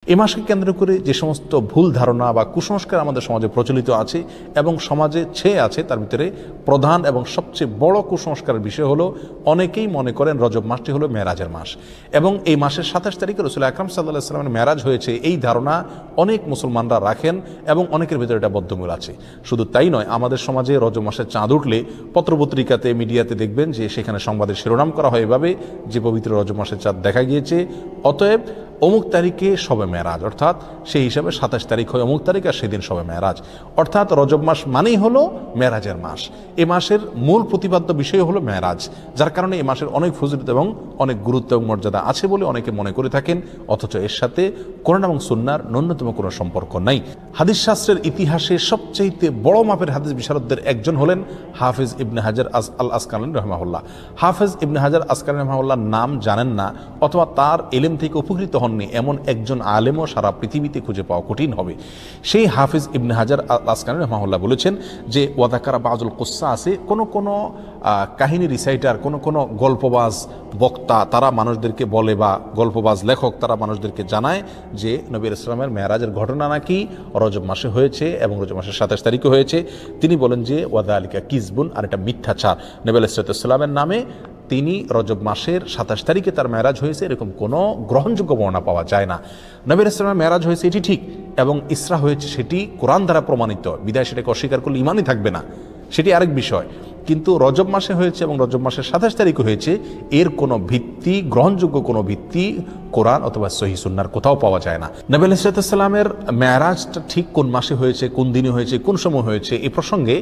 এ মাসকে কেন্দ্র করে যে সমস্ত ভুল ধারণা বা কুসংস্কার আমাদের সমাজে প্রচলিত আছে এবং সমাজে ছেয়ে আছে, তার ভিতরে প্রধান এবং সবচেয়ে বড় কুসংস্কারের বিষয় হলো অনেকেই মনে করেন রজব মাসটি হলো মেরাজের মাস এবং এই মাসের 27 তারিখে রাসূল আকরাম সাল্লাল্লাহু আলাইহি ওয়াসাল্লামের মেরাজ হয়েছে, এই ধারণা অনেক মুসলমানরা রাখেন এবং অনেকের ভিতরে এটা বদ্ধমূল আছে। শুধু তাই নয়, আমাদের সমাজে রজব মাসের চাঁদ উঠলে পত্রপত্রিকাতে, মিডিয়াতে দেখবেন যে সেখানে সংবাদের শিরোনাম করা হয় এভাবে যে পবিত্র রজব মাসের চাঁদ দেখা গিয়েছে, অতএব অমুক তারিখে শবে মেরাজ, অর্থাৎ সেই হিসাবে 27 তারিখ হয় অমুক তারিখ আর সেদিন শবে মেরাজ, অর্থাৎ রজব মাস মানেই হলো মেরাজের মাস। এ মাসের মূল প্রতিপাদ্য বিষয় হলো মেরাজ, যার কারণে এ মাসের অনেক ফজিলত এবং অনেক গুরুত্ব এবং মর্যাদা আছে বলে অনেকে মনে করে থাকেন, অথচ এর সাথে কোরআন এবং সুন্নাহর ন্যূনতম কোনো সম্পর্ক নাই। হাদিস শাস্ত্রের ইতিহাসে সবচেয়ে বড় মাপের হাদিস বিশারদদের একজন হলেন হাফেজ ইবনে হাজার আল আসকালানী রাহিমাহুল্লাহ। হাফেজ ইবনে হাজার আসকালানী রাহিমাহুল্লাহর নাম জানেন না অথবা তার ইলম থেকে উপকৃত হননি এমন একজন আলেমও সারা পৃথিবীতে খুঁজে পাওয়া কঠিন হবে। সেই হাফেজ ইবনে হাজার আল আসকালানী রাহিমাহুল্লাহ বলেছেন যে ওয়াদাকারা বাযুল কুসসা আছে, কোনো কাহিনী রিসাইটার, কোনো গল্পবাজ বক্তা তারা মানুষদেরকে বলে বা গল্পবাজ লেখক তারা মানুষদেরকে জানায় যে নবী ইসলামের মেরাজের ঘটনা নাকি রজব মাসে হয়েছে এবং রজব মাসের 27 তারিখে হয়েছে। তিনি বলেন যে ওয়াদালিকা কিজবুন, আর এটা মিথ্যাচার। নবী ইসলামের নামে তিনি রজব মাসের 27 তারিখে তার মেরাজ হয়েছে এরকম কোনো গ্রহণযোগ্য বর্ণনা পাওয়া যায় না। নবী ইসলামের মেরাজ হয়েছে এটি ঠিক এবং ইসরা হয়েছে সেটি কোরআন দ্বারা প্রমাণিত, বিদায় সেটাকে অস্বীকার করলে ইমানই থাকবে না, সেটি আরেক বিষয়। কিন্তু রজব মাসে হয়েছে এবং রজব মাসের 27 তারিখে হয়েছে, এর কোনো ভিত্তি, গ্রহণযোগ্য কোনো ভিত্তি কোরআন অথবা সহিহ সুন্নাহর কোথাও পাওয়া যায় না। নবী আলাইহিসসালামের মেরাজটা ঠিক কোন মাসে হয়েছে, কোন দিনে হয়েছে, কোন সময় হয়েছে, এই প্রসঙ্গে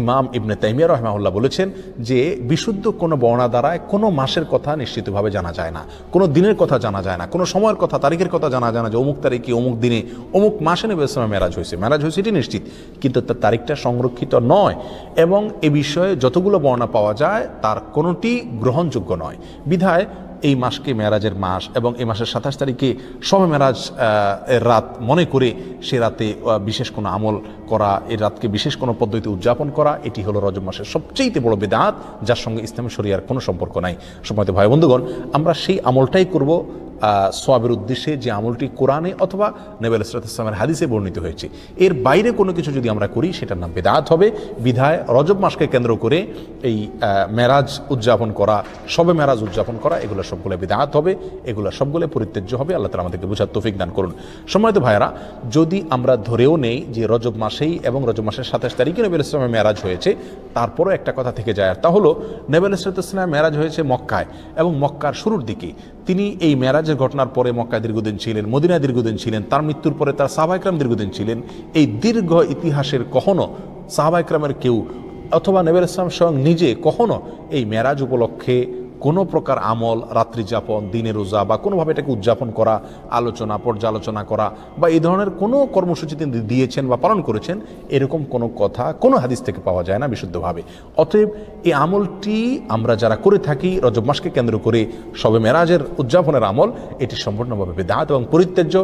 ইমাম ইবনে তাইমিয়া রাহিমাহুল্লাহ বলেছেন যে বিশুদ্ধ কোনো বর্ণনা দ্বারা কোনো মাসের কথা নিশ্চিতভাবে জানা যায় না, কোনো দিনের কথা জানা যায় না, কোনো সময়ের কথা, তারিখের কথা জানা যায় না যে অমুক তারিখে অমুক দিনে অমুক মাসে নবী ইসলামের মেরাজ হয়েছে এটি নিশ্চিত, কিন্তু তার তারিখটা সংরক্ষিত নয় এবং এ বিষয়ে যতগুলো বর্ণনা পাওয়া যায় তার কোনোটি গ্রহণযোগ্য নয়। বিধায় এই মাসকে মেরাজের মাস এবং এই মাসের 27 তারিখে শবে মেরাজ এর রাত মনে করে সে রাতে বিশেষ কোনো আমল করা, এই রাতকে বিশেষ কোনো পদ্ধতিতে উদযাপন করা, এটি হলো রজব মাসের সবচেয়ে বড় বিদআত, যার সঙ্গে ইসলামী শরিয়ার কোনো সম্পর্ক নাই। সম্মানিত ভাই বন্ধুগণ, আমরা সেই আমলটাই করব সওয়াবের উদ্দেশ্যে যে আমলটি কোরআনে অথবা নবী আলাইহিসসালামের হাদিসে বর্ণিত হয়েছে। এর বাইরে কোনো কিছু যদি আমরা করি সেটার নাম বিদআত হবে। বিধায় রজব মাসকে কেন্দ্র করে এই মেরাজ উদযাপন করা, শবে মেরাজ উদযাপন করা, এগুলো সবগুলো বিদআত হবে, এগুলো সবগুলো পরিত্যাজ্য হবে। আল্লাহ তাআলা আমাদেরকে বুঝার তৌফিক দান করুন। সম্মানিত ভাইয়েরা, যদি আমরা ধরেও নেই যে রজব মাসেই এবং রজব মাসের 27 তারিখে নবী আলাইহিসসালামের মেরাজ হয়েছে, তারপরও একটা কথা থেকে যায়, আর তা হলো নবী আলাইহিসসালামের মেরাজ হয়েছে মক্কায় এবং মক্কার শুরুর দিকে। তিনি এই মেরাজের ঘটনার পরে মক্কায় দীর্ঘদিন ছিলেন, মদিনায় দীর্ঘদিন ছিলেন, তার মৃত্যুর পরে তার সাহাবা ইকরাম দীর্ঘদিন ছিলেন। এই দীর্ঘ ইতিহাসের কখনো সাহাবা ইকরামের কেউ অথবা নবী ইসলাম স্বয়ং নিজে কখনো এই মেরাজ উপলক্ষে কোনো প্রকার আমল, রাত্রি যাপন, দিনের রোজা বা কোনোভাবে এটাকে উদযাপন করা, আলোচনা, পর্যালোচনা করা বা এই ধরনের কোনো কর্মসূচি তিনি দিয়েছেন বা পালন করেছেন, এরকম কোনো কথা কোনো হাদিস থেকে পাওয়া যায় না বিশুদ্ধভাবে। অতএব এই আমলটি আমরা যারা করে থাকি রজব মাসকে কেন্দ্র করে শবে মেরাজের উদযাপনের আমল, এটি সম্পূর্ণভাবে বিদআত এবং পরিত্যাজ্য।